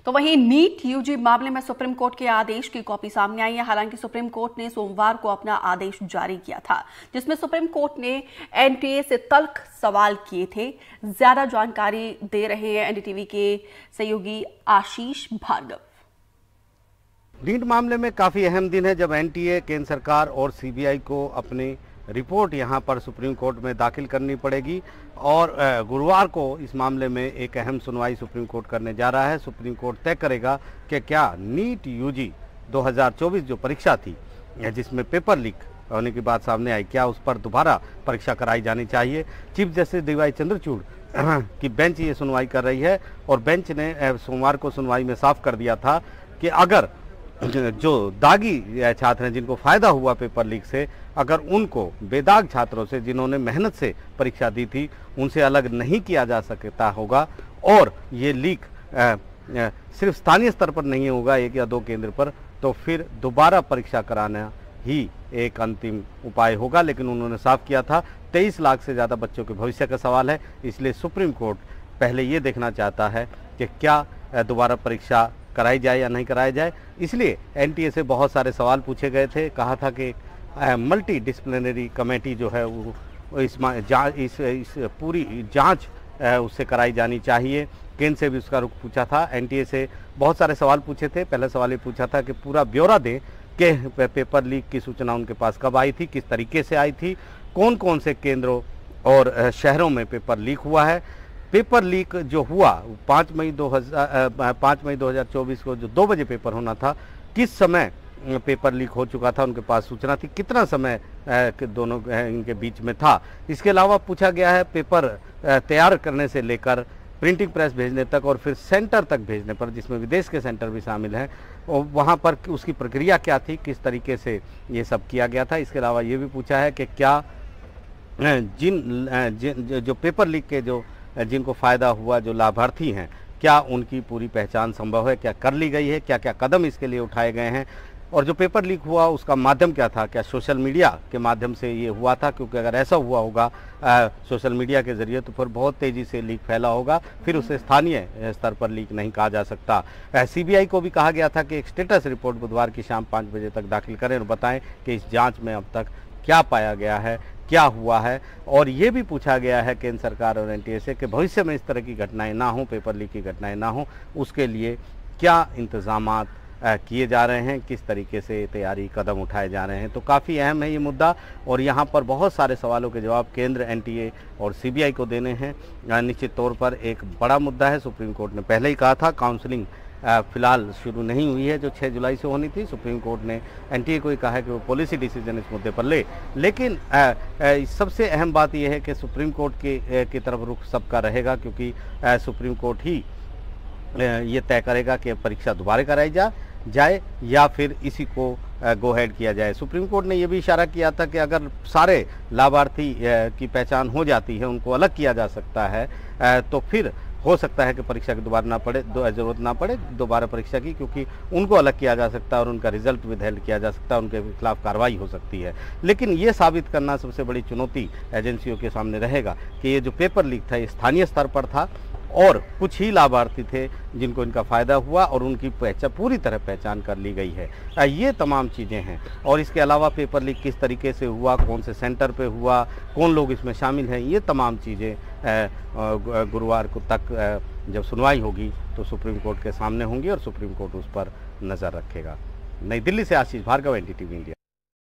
तो वहीं NEET UG मामले में सुप्रीम कोर्ट के आदेश की कॉपी सामने आई है। हालांकि सुप्रीम कोर्ट ने सोमवार को अपना आदेश जारी किया था, जिसमें सुप्रीम कोर्ट ने एनटीए से तल्ख सवाल किए थे। ज्यादा जानकारी दे रहे हैं एनडीटीवी के सहयोगी आशीष भार्गव। नीट मामले में काफी अहम दिन है जब एनटीए, केंद्र सरकार और सीबीआई को अपनी रिपोर्ट यहां पर सुप्रीम कोर्ट में दाखिल करनी पड़ेगी और गुरुवार को इस मामले में एक अहम सुनवाई सुप्रीम कोर्ट करने जा रहा है। सुप्रीम कोर्ट तय करेगा कि क्या नीट यूजी 2024 जो परीक्षा थी, जिसमें पेपर लीक होने की बात सामने आई, क्या उस पर दोबारा परीक्षा कराई जानी चाहिए। चीफ जस्टिस डीवाई चंद्रचूड़ की बेंच ये सुनवाई कर रही है और बेंच ने सोमवार को सुनवाई में साफ कर दिया था कि अगर जो दागी छात्र हैं, जिनको फायदा हुआ पेपर लीक से, अगर उनको बेदाग छात्रों से जिन्होंने मेहनत से परीक्षा दी थी उनसे अलग नहीं किया जा सकता होगा और ये लीक सिर्फ स्थानीय स्तर पर नहीं होगा, 1 या 2 केंद्र पर, तो फिर दोबारा परीक्षा कराना ही एक अंतिम उपाय होगा। लेकिन उन्होंने साफ किया था 23 लाख से ज़्यादा बच्चों के भविष्य का सवाल है, इसलिए सुप्रीम कोर्ट पहले ये देखना चाहता है कि क्या दोबारा परीक्षा कराई जाए या नहीं कराई जाए। इसलिए एनटीए से बहुत सारे सवाल पूछे गए थे। कहा था कि मल्टी डिसिप्लिनरी कमेटी जो है वो इस पूरी जांच उससे कराई जानी चाहिए। केंद्र से भी उसका रुख पूछा था। एनटीए से बहुत सारे सवाल पूछे थे। पहला सवाल ये पूछा था कि पूरा ब्यौरा दें कि पेपर लीक की सूचना उनके पास कब आई थी, किस तरीके से आई थी, कौन कौन से केंद्रों और शहरों में पेपर लीक हुआ है। पेपर लीक जो हुआ 5 मई 2024 को जो 2 बजे पेपर होना था, किस समय पेपर लीक हो चुका था, उनके पास सूचना थी, कितना समय दोनों इनके बीच में था। इसके अलावा पूछा गया है पेपर तैयार करने से लेकर प्रिंटिंग प्रेस भेजने तक और फिर सेंटर तक भेजने पर, जिसमें विदेश के सेंटर भी शामिल हैं, और वहाँ पर उसकी प्रक्रिया क्या थी, किस तरीके से ये सब किया गया था। इसके अलावा ये भी पूछा है कि क्या जो पेपर लीक के जिनको फ़ायदा हुआ, जो लाभार्थी हैं, क्या उनकी पूरी पहचान संभव है, क्या कर ली गई है, क्या क्या कदम इसके लिए उठाए गए हैं, और जो पेपर लीक हुआ उसका माध्यम क्या था, क्या सोशल मीडिया के माध्यम से ये हुआ था, क्योंकि अगर ऐसा हुआ होगा सोशल मीडिया के ज़रिए तो फिर बहुत तेज़ी से लीक फैला होगा, फिर उसे स्थानीय स्तर पर लीक नहीं कहा जा सकता। सीबीआई को भी कहा गया था कि एक स्टेटस रिपोर्ट बुधवार की शाम 5 बजे तक दाखिल करें और बताएं कि इस जाँच में अब तक क्या पाया गया है, क्या हुआ है। और ये भी पूछा गया है केंद्र सरकार और एनटीए से कि भविष्य में इस तरह की घटनाएं ना हो, पेपर लीक की घटनाएं ना हो, उसके लिए क्या इंतजामात किए जा रहे हैं, किस तरीके से तैयारी कदम उठाए जा रहे हैं। तो काफ़ी अहम है ये मुद्दा और यहाँ पर बहुत सारे सवालों के जवाब केंद्र, एनटीए और सीबीआई को देने हैं। निश्चित तौर पर एक बड़ा मुद्दा है। सुप्रीम कोर्ट ने पहले ही कहा था काउंसलिंग फिलहाल शुरू नहीं हुई है, जो 6 जुलाई से होनी थी। सुप्रीम कोर्ट ने एनटीए को ही कहा है कि वो पॉलिसी डिसीजन इस मुद्दे पर ले। लेकिन सबसे अहम बात यह है कि सुप्रीम कोर्ट की तरफ रुख सबका रहेगा, क्योंकि सुप्रीम कोर्ट ही ये तय करेगा कि परीक्षा दोबारा कराई जाए या फिर इसी को गो हेड किया जाए। सुप्रीम कोर्ट ने यह भी इशारा किया था कि अगर सारे लाभार्थी की पहचान हो जाती है, उनको अलग किया जा सकता है, तो फिर हो सकता है कि परीक्षा की जरूरत ना पड़े दोबारा परीक्षा की, क्योंकि उनको अलग किया जा सकता है और उनका रिजल्ट विदहेल्ड किया जा सकता है, उनके खिलाफ कार्रवाई हो सकती है। लेकिन ये साबित करना सबसे बड़ी चुनौती एजेंसियों के सामने रहेगा कि ये जो पेपर लीक था ये स्थानीय स्तर पर था और कुछ ही लाभार्थी थे जिनको इनका फ़ायदा हुआ और उनकी पूरी तरह पहचान कर ली गई है। ये तमाम चीज़ें हैं और इसके अलावा पेपर लीक किस तरीके से हुआ, कौन से सेंटर पे हुआ, कौन लोग इसमें शामिल हैं, ये तमाम चीज़ें गुरुवार को तक जब सुनवाई होगी तो सुप्रीम कोर्ट के सामने होंगी और सुप्रीम कोर्ट उस पर नज़र रखेगा। नई दिल्ली से आशीष भार्गव, एनडीटीवी इंडिया।